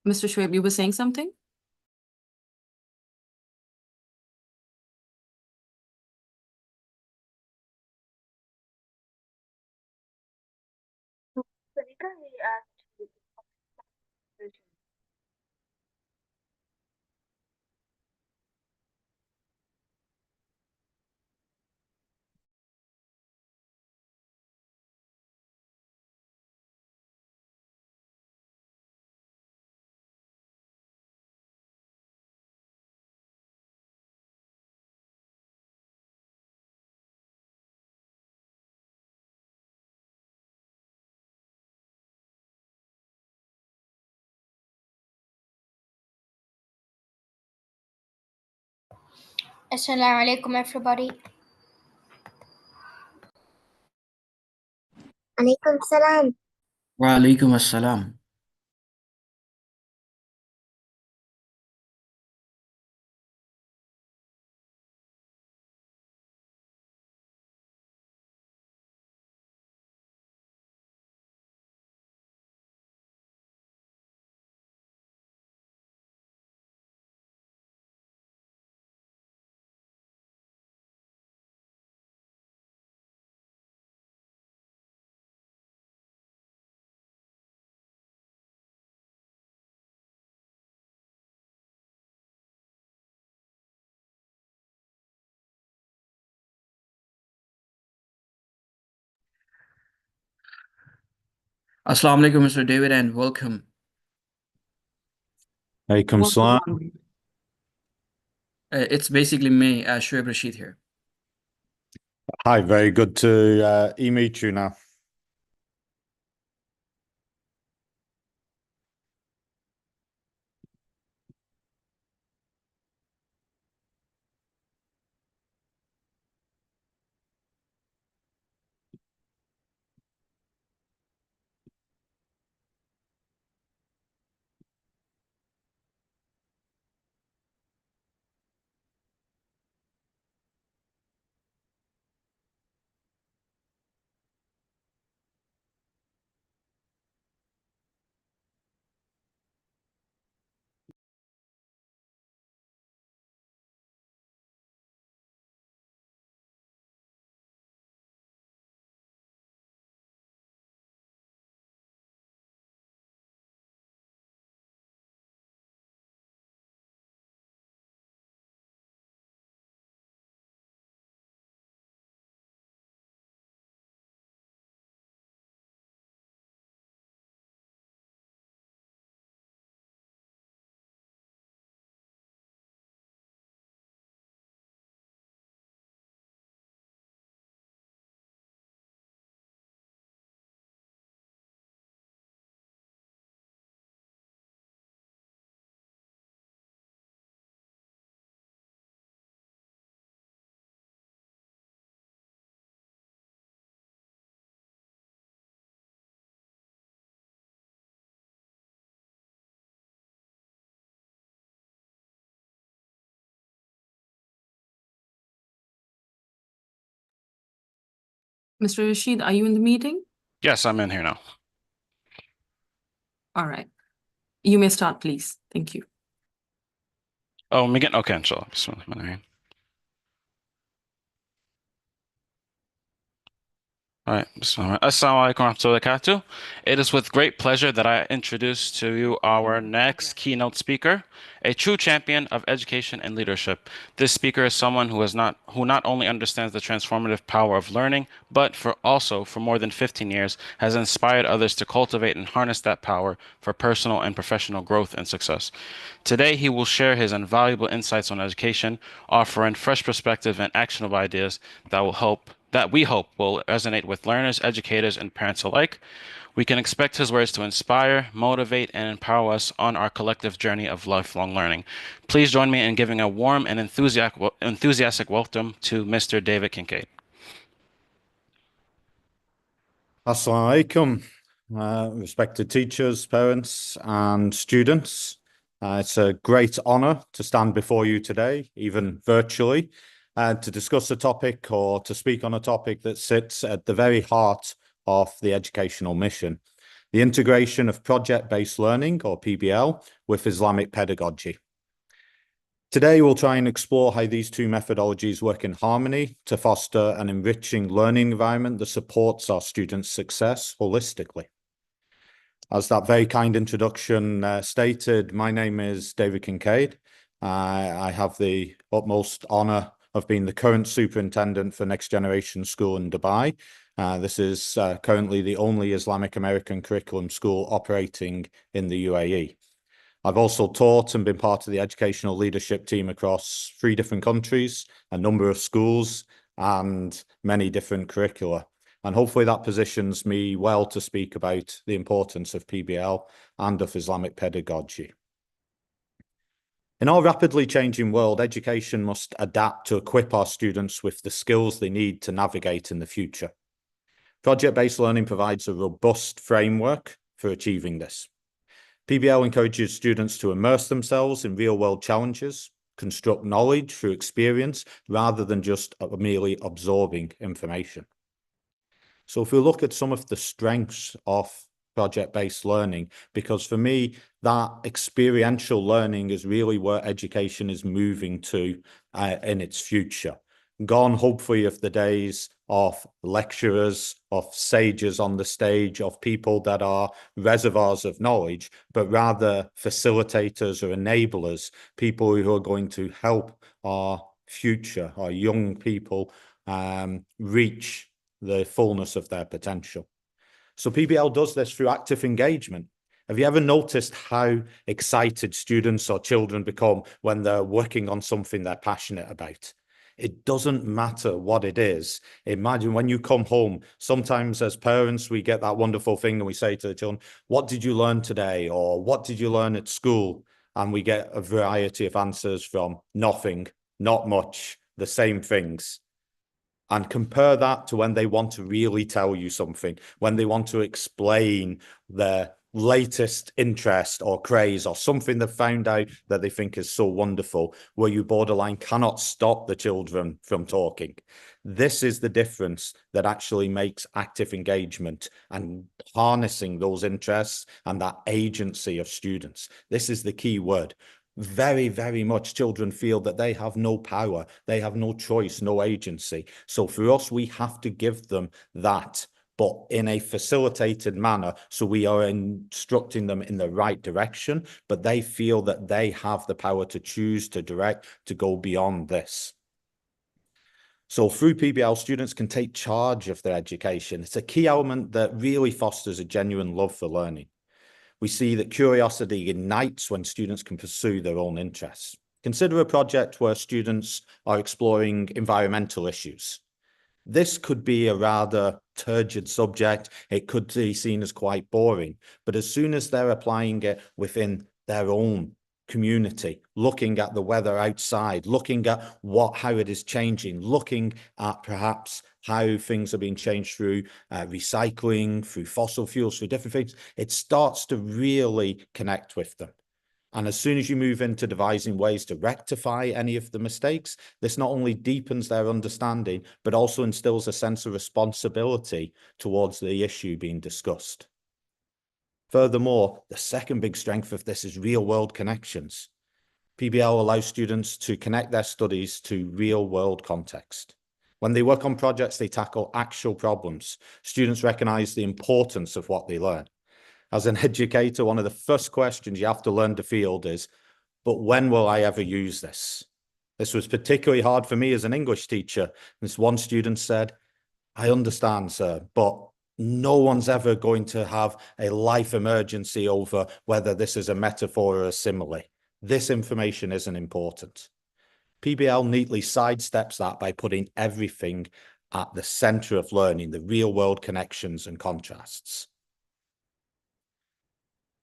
Mr. Shoaib, you were saying something? Sunika, he asked you. Assalamu alaikum, everybody. عليكم السلام. وعليكم السلام. Assalamu alaikum, Mr. David, and welcome. Alaikum salam. It's basically me, Shoaib Rashid here. Hi, very good to meet you now. Mr. Rashid, are you in the meeting? Yes, I'm in here now. All right. You may start, please. Thank you. Oh, me again? Okay, inshallah. Bismillahirrahmanirrahim. All right. Assalamu alaikum warahmatullahi wabarakatuh. It is with great pleasure that I introduce to you our next keynote speaker, a true champion of education and leadership. This speaker is someone who not only understands the transformative power of learning, but for more than 15 years has inspired others to cultivate and harness that power for personal and professional growth and success. Today, he will share his invaluable insights on education, offering fresh perspective and actionable ideas that we hope will resonate with learners, educators, and parents alike. We can expect his words to inspire, motivate, and empower us on our collective journey of lifelong learning. Please join me in giving a warm and enthusiastic welcome to Mr. David Kincaid. Assalamu alaikum, respected teachers, parents, and students. It's a great honor to stand before you today, even virtually, to discuss a topic or to speak on a topic that sits at the very heart of the educational mission. the integration of project-based learning, or PBL, with Islamic pedagogy. Today, we'll try and explore how these two methodologies work in harmony to foster an enriching learning environment that supports our students' success holistically. As that very kind introduction stated, my name is David Kincaid. I have the utmost honour of being the current superintendent for Next Generation School in Dubai. This is currently the only Islamic American curriculum school operating in the UAE. I've also taught and been part of the educational leadership team across 3 different countries, a number of schools, and many different curricula. And hopefully that positions me well to speak about the importance of PBL and of Islamic pedagogy. In our rapidly changing world, education must adapt to equip our students with the skills they need to navigate in the future. Project-based learning provides a robust framework for achieving this. PBL encourages students to immerse themselves in real-world challenges, construct knowledge through experience, rather than just merely absorbing information. So if we look at some of the strengths of project-based learning, because for me, that experiential learning is really where education is moving to in its future. Gone, hopefully, of the days of lecturers, of sages on the stage, of people that are reservoirs of knowledge, but rather facilitators or enablers, people who are going to help our future, our young people, reach the fullness of their potential. So PBL does this through active engagement. Have you ever noticed how excited students or children become when they're working on something they're passionate about? It doesn't matter what it is. Imagine when you come home, sometimes as parents, we get that wonderful thing and we say to the children, what did you learn today? Or what did you learn at school? And we get a variety of answers from nothing, not much, the same things. And compare that to when they want to really tell you something, when they want to explain their latest interest or craze or something they've found out that they think is so wonderful, where you borderline cannot stop the children from talking. This is the difference that actually makes active engagement and harnessing those interests and that agency of students. This is the key word. Very, very much children feel that they have no power, they have no choice, no agency. So for us, we have to give them that, but in a facilitated manner. So we are instructing them in the right direction, but they feel that they have the power to choose, to direct, to go beyond this. So through PBL, students can take charge of their education. It's a key element that really fosters a genuine love for learning. We see that curiosity ignites when students can pursue their own interests. Consider a project where students are exploring environmental issues. This could be a rather turgid subject. It could be seen as quite boring, but as soon as they're applying it within their own community, looking at the weather outside, looking at how it is changing, looking at perhaps how things are being changed through recycling, through fossil fuels, through different things, it starts to really connect with them. And as soon as you move into devising ways to rectify any of the mistakes, this not only deepens their understanding, but also instills a sense of responsibility towards the issue being discussed. Furthermore, the second big strength of this is real-world connections. PBL allows students to connect their studies to real-world context. When they work on projects, they tackle actual problems. Students recognize the importance of what they learn. As an educator, one of the first questions you have to learn to field is, but when will I ever use this? This was particularly hard for me as an English teacher. This one student said, I understand, sir, but no one's ever going to have a life emergency over whether this is a metaphor or a simile. This information isn't important. PBL neatly sidesteps that by putting everything at the center of learning, the real-world connections and contrasts.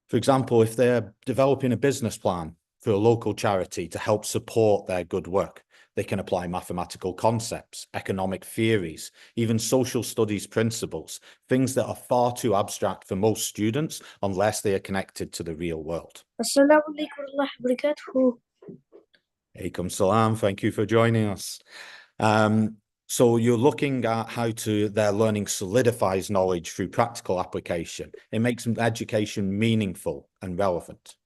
For example, if they're developing a business plan for a local charity to help support their good work, they can apply mathematical concepts, economic theories, even social studies principles, things that are far too abstract for most students unless they are connected to the real world. Assalamu alaikum wa rahmatullahi wa barakatuh. Alaikum salam, thank you for joining us. So you're looking at how their learning solidifies knowledge through practical application. It makes education meaningful and relevant.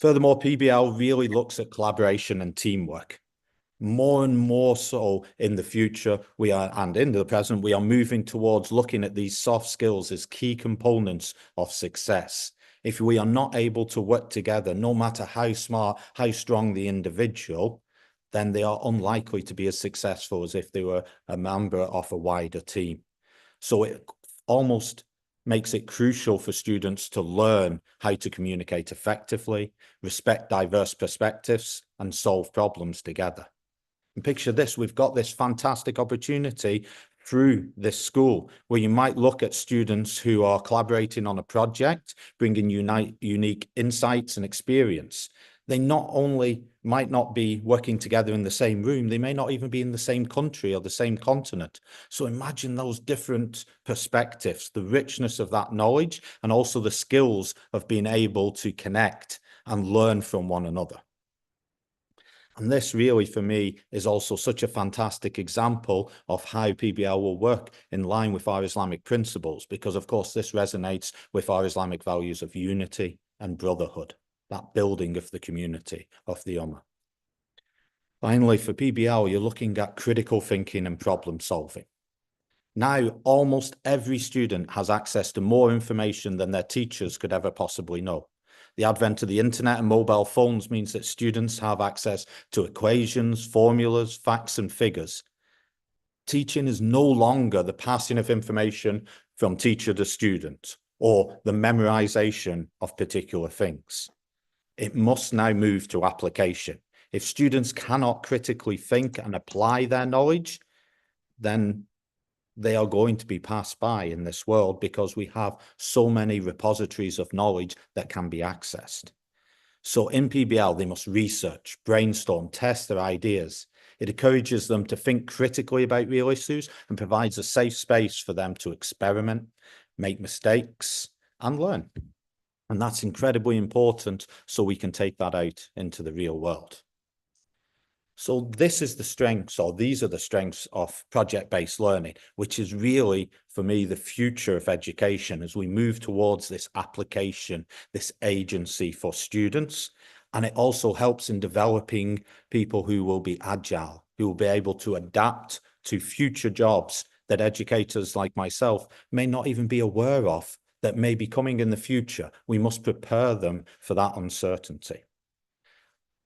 Furthermore, PBL really looks at collaboration and teamwork. More and more so in the future, and in the present, we are moving towards looking at these soft skills as key components of success. If we are not able to work together, no matter how smart, how strong the individual, then they are unlikely to be as successful as if they were a member of a wider team. So it almost makes it crucial for students to learn how to communicate effectively, respect diverse perspectives, and solve problems together. And picture this, we've got this fantastic opportunity through this school where you might look at students who are collaborating on a project, bringing unique insights and experience. They not only might not be working together in the same room, they may not even be in the same country or the same continent. So imagine those different perspectives, the richness of that knowledge, and also the skills of being able to connect and learn from one another. And this really, for me, is also such a fantastic example of how PBL will work in line with our Islamic principles, because, of course, this resonates with our Islamic values of unity and brotherhood, that building of the community of the Ummah. Finally, for PBL, you're looking at critical thinking and problem solving. Now, almost every student has access to more information than their teachers could ever possibly know. The advent of the internet and mobile phones means that students have access to equations, formulas, facts, and figures. Teaching is no longer the passing of information from teacher to student or the memorization of particular things. It must now move to application. If students cannot critically think and apply their knowledge, then they are going to be passed by in this world because we have so many repositories of knowledge that can be accessed. So in PBL, they must research, brainstorm, test their ideas. It encourages them to think critically about real issues and provides a safe space for them to experiment, make mistakes, and learn. And that's incredibly important so we can take that out into the real world. So this is the strengths, or these are the strengths of project-based learning, which is really, for me, the future of education as we move towards this application, this agency for students. And it also helps in developing people who will be agile, who will be able to adapt to future jobs that educators like myself may not even be aware of, that may be coming in the future. We must prepare them for that uncertainty.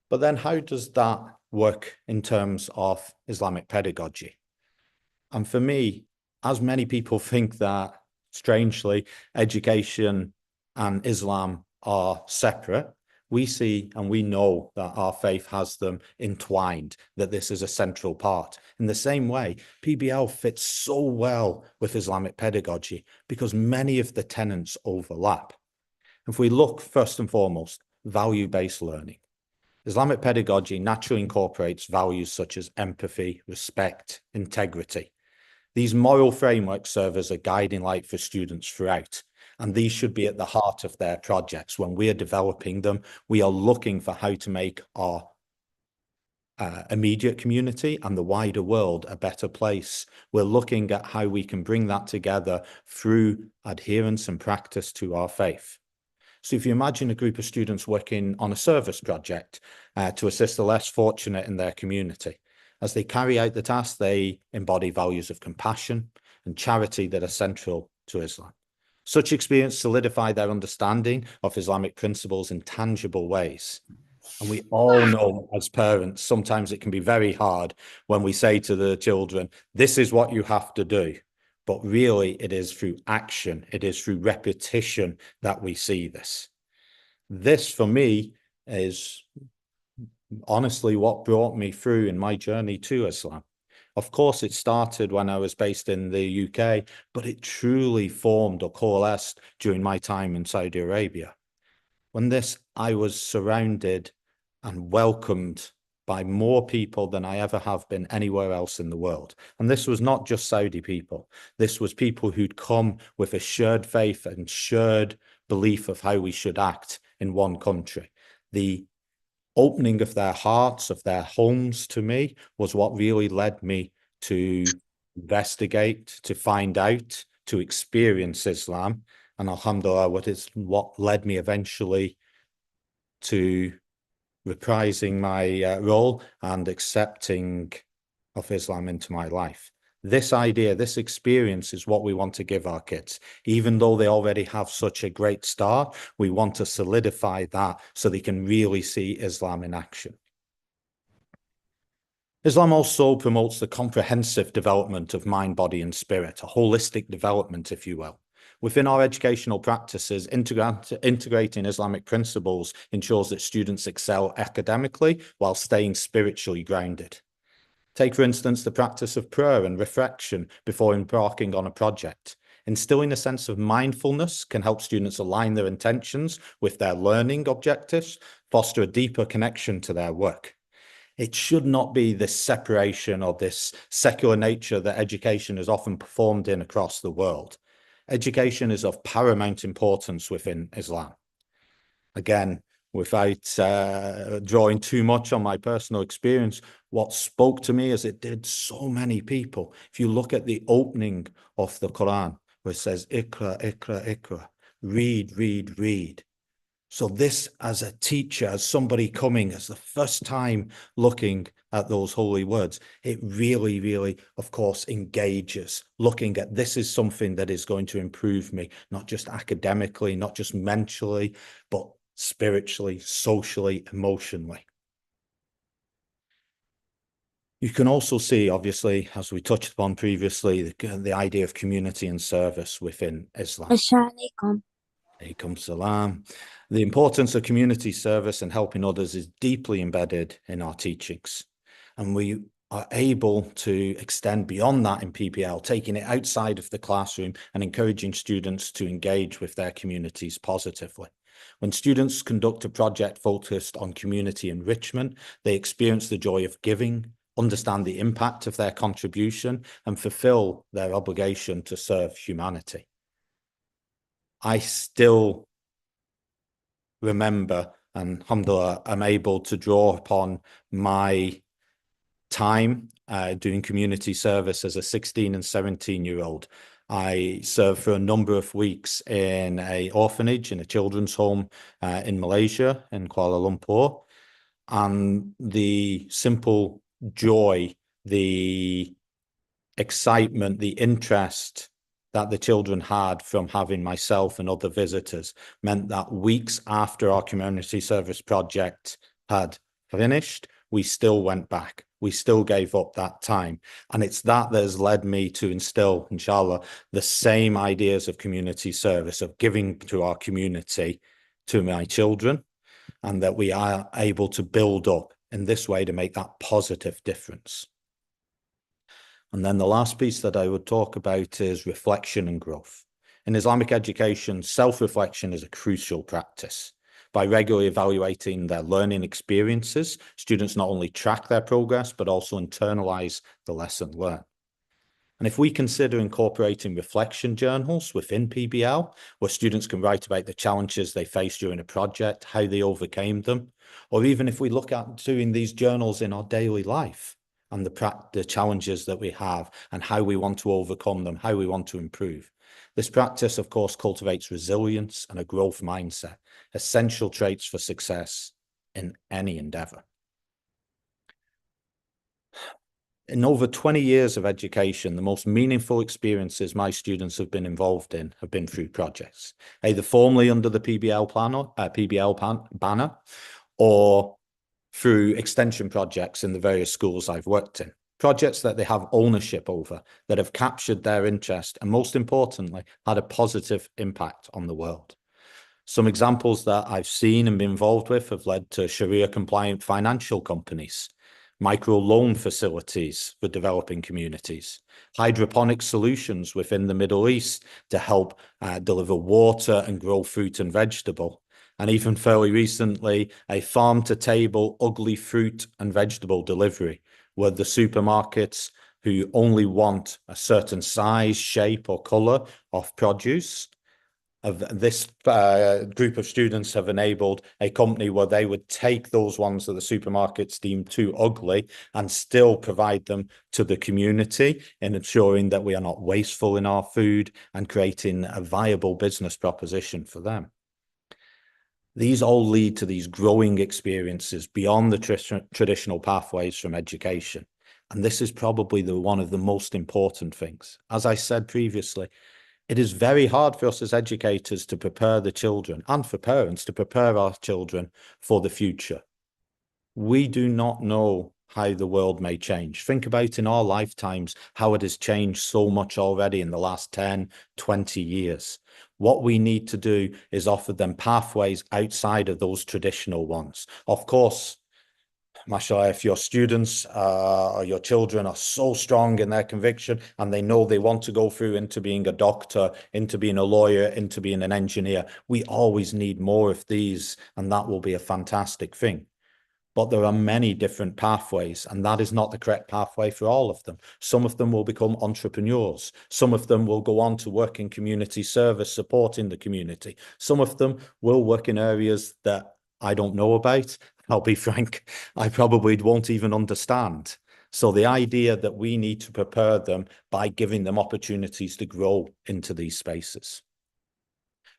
But then how does that work in terms of Islamic pedagogy? And for me, as many people think that, strangely, education and Islam are separate, we see and we know that our faith has them entwined, that this is a central part. In the same way, PBL fits so well with Islamic pedagogy because many of the tenets overlap. If we look first and foremost, value-based learning. Islamic pedagogy naturally incorporates values such as empathy, respect, integrity. These moral frameworks serve as a guiding light for students throughout, and these should be at the heart of their projects. When we are developing them, we are looking for how to make our immediate community and the wider world a better place. We're looking at how we can bring that together through adherence and practice to our faith. So if you imagine a group of students working on a service project to assist the less fortunate in their community, as they carry out the task, they embody values of compassion and charity that are central to Islam. Such experience solidify their understanding of Islamic principles in tangible ways. And we all know as parents, sometimes it can be very hard when we say to the children, this is what you have to do. But really, it is through action, it is through repetition that we see this. This, for me, is honestly what brought me through in my journey to Islam. Of course, it started when I was based in the UK, but it truly formed or coalesced during my time in Saudi Arabia. When I was surrounded and welcomed by more people than I ever have been anywhere else in the world. And this was not just Saudi people. This was people who'd come with a shared faith and shared belief of how we should act in one country. The opening of their hearts, of their homes to me, was what really led me to investigate, to find out, to experience Islam. And alhamdulillah, what led me eventually to reprising my role and accepting of Islam into my life. This idea, this experience is what we want to give our kids. Even though they already have such a great start, we want to solidify that so they can really see Islam in action. Islam also promotes the comprehensive development of mind, body, and spirit, a holistic development, if you will. Within our educational practices, integrating Islamic principles ensures that students excel academically while staying spiritually grounded. Take, for instance, the practice of prayer and reflection before embarking on a project. Instilling a sense of mindfulness can help students align their intentions with their learning objectives, foster a deeper connection to their work. It should not be this separation or this secular nature that education is often performed in across the world. Education is of paramount importance within Islam. Again, without drawing too much on my personal experience, what spoke to me as it did so many people. If you look at the opening of the Quran, where it says, Iqra, Iqra, Iqra, read, read, read. So this, as a teacher, as somebody coming, as the first time looking at those holy words, it really, really, of course, engages, looking at this is something that is going to improve me, not just academically, not just mentally, but spiritually, socially, emotionally. You can also see, obviously, as we touched upon previously, the idea of community and service within Islam. Assalamualaikum. Alaikum salam. The importance of community service and helping others is deeply embedded in our teachings. And we are able to extend beyond that in PBL, taking it outside of the classroom and encouraging students to engage with their communities positively. When students conduct a project focused on community enrichment, they experience the joy of giving, understand the impact of their contribution, and fulfill their obligation to serve humanity. I still remember, and alhamdulillah, I'm able to draw upon my time doing community service as a 16 and 17-year-old. I served for a number of weeks in an orphanage, in a children's home in Malaysia, in Kuala Lumpur. And the simple joy, the excitement, the interest that the children had from having myself and other visitors meant that weeks after our community service project had finished, we still went back. We still gave up that time. And it's that has led me to instill, inshallah, the same ideas of community service, of giving to our community, to my children, and that we are able to build up in this way to make that positive difference. And then the last piece that I would talk about is reflection and growth. In Islamic education, self-reflection is a crucial practice. By regularly evaluating their learning experiences, students not only track their progress, but also internalize the lesson learned. And if we consider incorporating reflection journals within PBL, where students can write about the challenges they faced during a project, how they overcame them, or even if we look at doing these journals in our daily life, and the challenges that we have and how we want to overcome them, how we want to improve. This practice, of course, cultivates resilience and a growth mindset, essential traits for success in any endeavor. In over 20 years of education, the most meaningful experiences my students have been involved in have been through projects, either formally under the PBL banner or through extension projects in the various schools I've worked in. Projects that they have ownership over, that have captured their interest, and most importantly, had a positive impact on the world. Some examples that I've seen and been involved with have led to Sharia-compliant financial companies, micro-loan facilities for developing communities, hydroponic solutions within the Middle East to help deliver water and grow fruit and vegetable, and even fairly recently, a farm-to-table ugly fruit and vegetable delivery, where the supermarkets who only want a certain size, shape, or colour of produce of this group of students have enabled a company where they would take those ones that the supermarkets deem too ugly and still provide them to the community in ensuring that we are not wasteful in our food and creating a viable business proposition for them. These all lead to these growing experiences beyond the traditional pathways from education. And this is probably one of the most important things. As I said previously, it is very hard for us as educators to prepare the children and for parents to prepare our children for the future. We do not know how the world may change. Think about in our lifetimes how it has changed so much already in the last 10, 20 years. What we need to do is offer them pathways outside of those traditional ones. Of course, mashallah, if your students or your children are so strong in their conviction and they know they want to go through into being a doctor, into being a lawyer, into being an engineer, we always need more of these, and that will be a fantastic thing. But there are many different pathways, and that is not the correct pathway for all of them. Some of them will become entrepreneurs. Some of them will go on to work in community service, supporting the community. Some of them will work in areas that I don't know about. I'll be frank, I probably won't even understand. So the idea that we need to prepare them by giving them opportunities to grow into these spaces.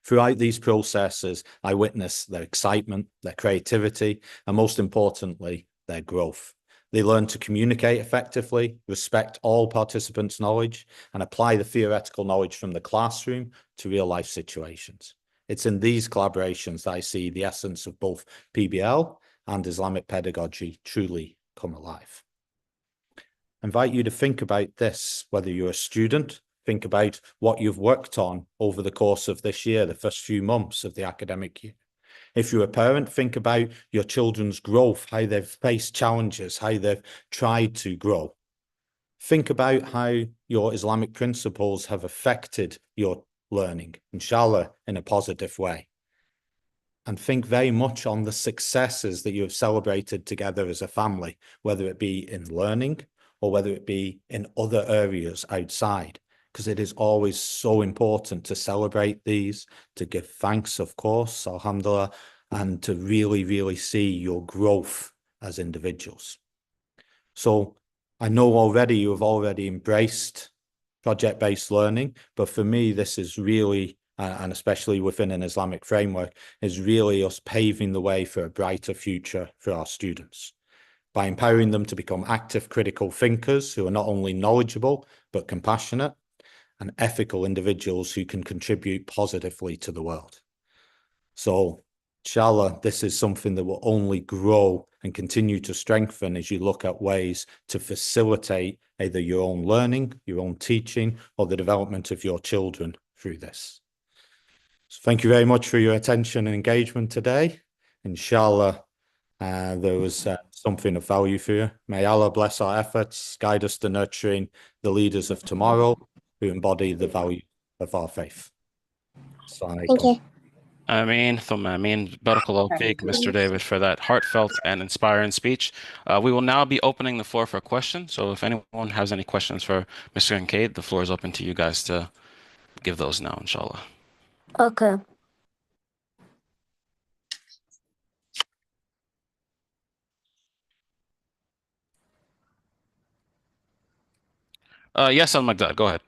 Throughout these processes, I witness their excitement, their creativity, and most importantly, their growth. They learn to communicate effectively, respect all participants' knowledge, and apply the theoretical knowledge from the classroom to real-life situations. It's in these collaborations that I see the essence of both PBL and Islamic pedagogy truly come alive. I invite you to think about this, whether you're a student, think about what you've worked on over the course of this year, the first few months of the academic year. If you're a parent, think about your children's growth, how they've faced challenges, how they've tried to grow. Think about how your Islamic principles have affected your learning, inshallah, in a positive way. And think very much on the successes that you have celebrated together as a family, whether it be in learning or whether it be in other areas outside, because it is always so important to celebrate these, to give thanks, of course, alhamdulillah, and to really, really see your growth as individuals. So I know already you have already embraced project-based learning, but for me, this is really, and especially within an Islamic framework, is really us paving the way for a brighter future for our students by empowering them to become active critical thinkers who are not only knowledgeable, but compassionate and ethical individuals who can contribute positively to the world. So, inshallah, this is something that will only grow and continue to strengthen as you look at ways to facilitate either your own learning, your own teaching, or the development of your children through this. So thank you very much for your attention and engagement today. Inshallah, there was something of value for you. May Allah bless our efforts, guide us to nurturing the leaders of tomorrow who embody the value of our faith. Thank you. Ameen, thumma ameen. Barakallahu feek, Mr. David, for that heartfelt and inspiring speech. We will now be opening the floor for questions. So if anyone has any questions for Mr. Kincaid, the floor is open to you guys to give those now, inshallah. Okay. Yes, Al-Magdad, go ahead.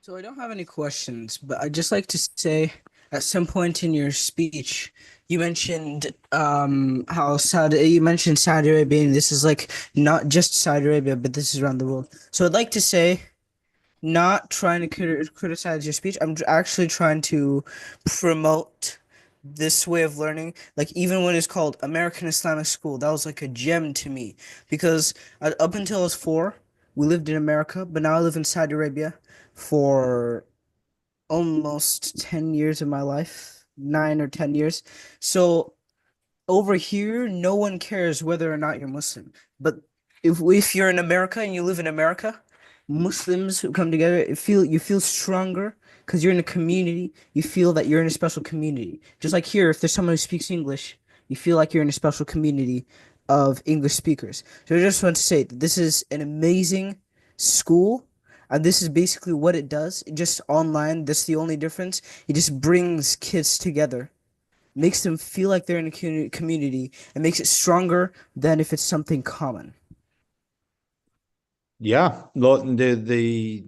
So I don't have any questions, but I'd just like to say at some point in your speech, you mentioned how you mentioned Saudi Arabia, and this is like not just Saudi Arabia, but this is around the world. So I'd like to say, not trying to criticize your speech. I'm actually trying to promote this way of learning. Like even when it's called American Islamic School, that was like a gem to me because up until I was 4, we lived in America, but now I live in Saudi Arabia for almost 10 years of my life, 9 or 10 years. So over here, no one cares whether or not you're Muslim. But if you're in America and you live in America, Muslims who come together, you feel stronger because you're in a community. You feel that you're in a special community. Just like here, if there's someone who speaks English, you feel like you're in a special community of English speakers. So I just want to say that this is an amazing school. And this is basically what it does. Just online, that's the only difference. It just brings kids together, makes them feel like they're in a community, and makes it stronger than if it's something common. Yeah, look,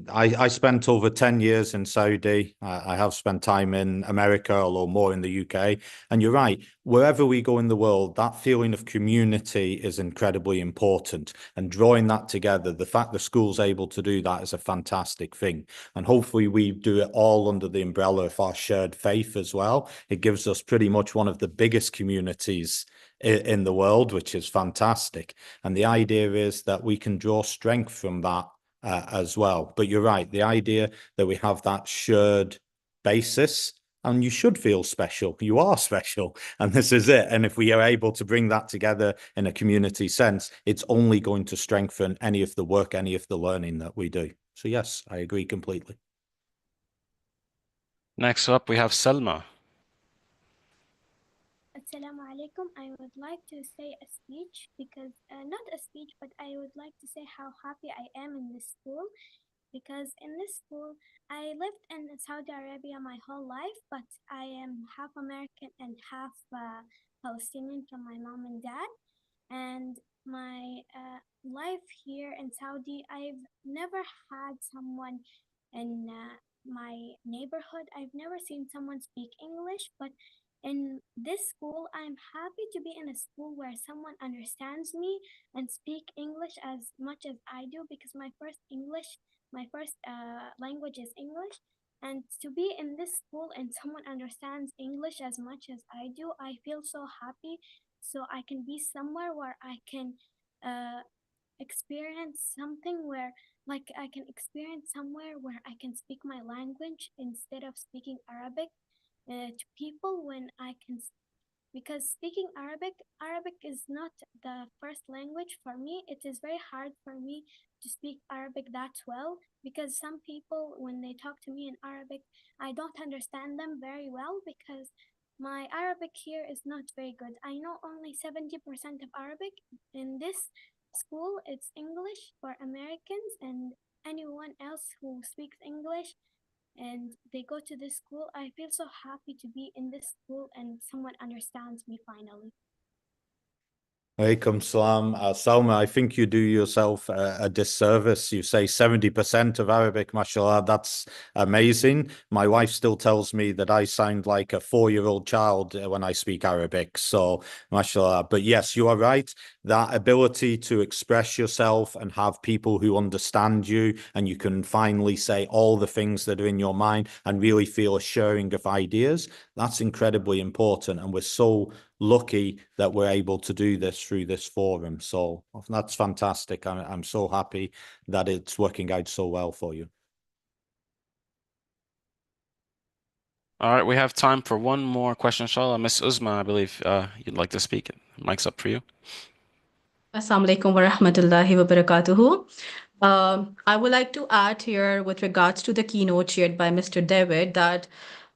I spent over 10 years in Saudi. I have spent time in America, although more in the UK. And you're right, wherever we go in the world, that feeling of community is incredibly important. And drawing that together, the fact the school's able to do that is a fantastic thing. And hopefully we do it all under the umbrella of our shared faith as well. It gives us pretty much one of the biggest communities in the world, which is fantastic. And the idea is that we can draw strength from that as well. But you're right, the idea that we have that shared basis, and you should feel special. You are special, and this is it. And if we are able to bring that together in a community sense, it's only going to strengthen any of the work, any of the learning that we do. So yes, I agree completely. Next up, we have Selma. Assalamu alaikum. I would like to say a speech because, not a speech, but I would like to say how happy I am in this school. Because in this school, I lived in Saudi Arabia my whole life, but I am half American and half Palestinian from my mom and dad. And my life here in Saudi, I've never had someone in my neighborhood. I've never seen someone speak English, but in this school, I'm happy to be in a school where someone understands me and speak English as much as I do, because my first language is English. And to be in this school and someone understands English as much as I do, I feel so happy. So I can be somewhere where I can experience something where, like, I can experience somewhere where I can speak my language instead of speaking Arabic to people when I can, because speaking Arabic is not the first language for me. It is very hard for me to speak Arabic that well, because some people, when they talk to me in Arabic, I don't understand them very well because my Arabic here is not very good. I know only 70% of Arabic. In this school, it's English for Americans and anyone else who speaks English, and they go to this school. I feel so happy to be in this school and someone understands me finally. Alaikum salam. Salma, I think you do yourself a disservice. You say 70% of Arabic, mashallah, that's amazing. My wife still tells me that I sound like a 4-year-old child when I speak Arabic. So, mashallah. But yes, you are right. That ability to express yourself and have people who understand you, and you can finally say all the things that are in your mind and really feel a sharing of ideas, that's incredibly important. And we're so lucky that we're able to do this through this forum. So that's fantastic. I'm so happy that it's working out so well for you. All right, we have time for one more question, inshallah. Miss Uzma, I believe you'd like to speak. Mic's up for you. Assalamu alaikum wa rahmatullahi wa barakatuhu. I would like to add here with regards to the keynote shared by Mr. David that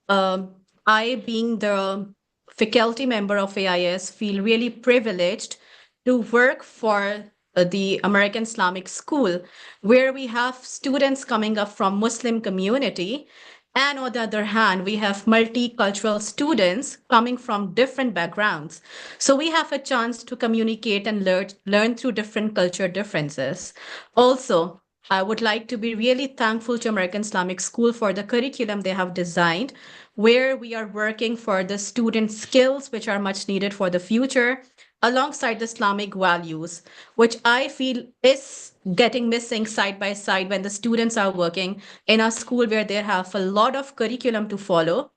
I, being the faculty member of AIS, feel really privileged to work for the American Islamic School, where we have students coming up from Muslim community. And on the other hand, we have multicultural students coming from different backgrounds. So we have a chance to communicate and learn through different culture differences. Also, I would like to be really thankful to American Islamic School for the curriculum they have designed, where we are working for the student skills, which are much needed for the future, alongside the Islamic values, which I feel is getting missing side by side when the students are working in a school where they have a lot of curriculum to follow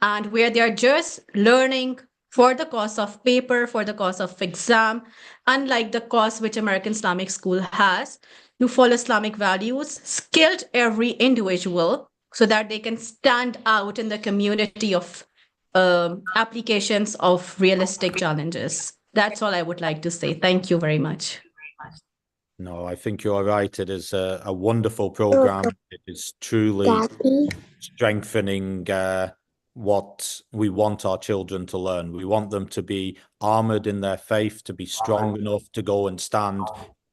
and where they are just learning for the cost of paper, for the cost of exam, unlike the cost which American Islamic School has to follow Islamic values, skilled every individual so that they can stand out in the community of applications of realistic challenges. That's all I would like to say. Thank you very much. No, I think you're right. It is a wonderful program. It is truly strengthening what we want our children to learn. We want them to be armored in their faith, to be strong enough to go and stand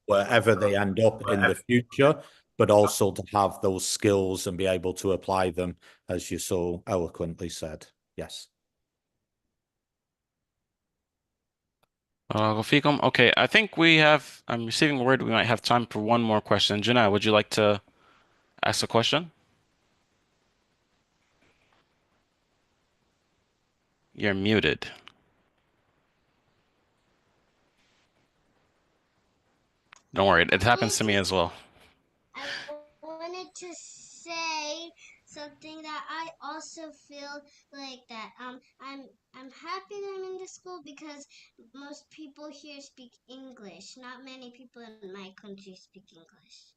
wherever they end up in the future. but also to have those skills and be able to apply them, as you so eloquently said. Yes. Okay, I think I'm receiving word we might have time for one more question. Junai, would you like to ask a question? You're muted. Don't worry, it happens to me as well. I wanted to say something that I also feel like that I'm happy that I'm in the school because most people here speak English. Not many people in my country speak English.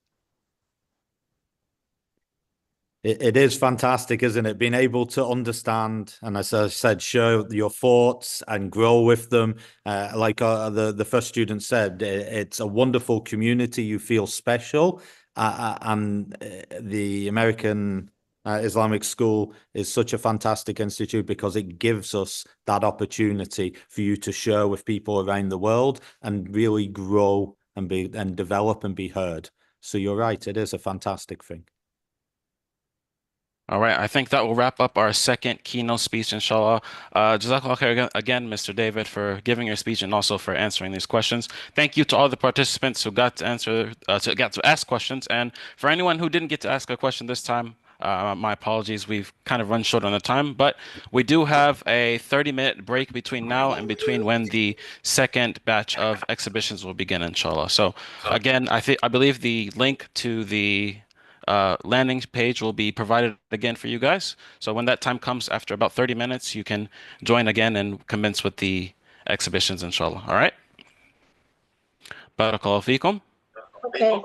It is fantastic, isn't it? Being able to understand and, as I said, share your thoughts and grow with them. Like the first student said, it's a wonderful community. You feel special. And the American Islamic School is such a fantastic institute because it gives us that opportunity for you to share with people around the world and really grow and develop and be heard. So you're right. It is a fantastic thing. All right, I think that will wrap up our second keynote speech, inshallah. Jazakallah khair again, Mr. David, for giving your speech and also for answering these questions. Thank you to all the participants who got to ask questions. And for anyone who didn't get to ask a question this time, my apologies. We've kind of run short on the time, but we do have a 30-minute break between now and between when the second batch of exhibitions will begin, inshallah. So again, I believe the link to the landing page will be provided again for you guys. So when that time comes after about 30 minutes, you can join again and commence with the exhibitions, inshallah. All right? Barakallahu feekum. Okay.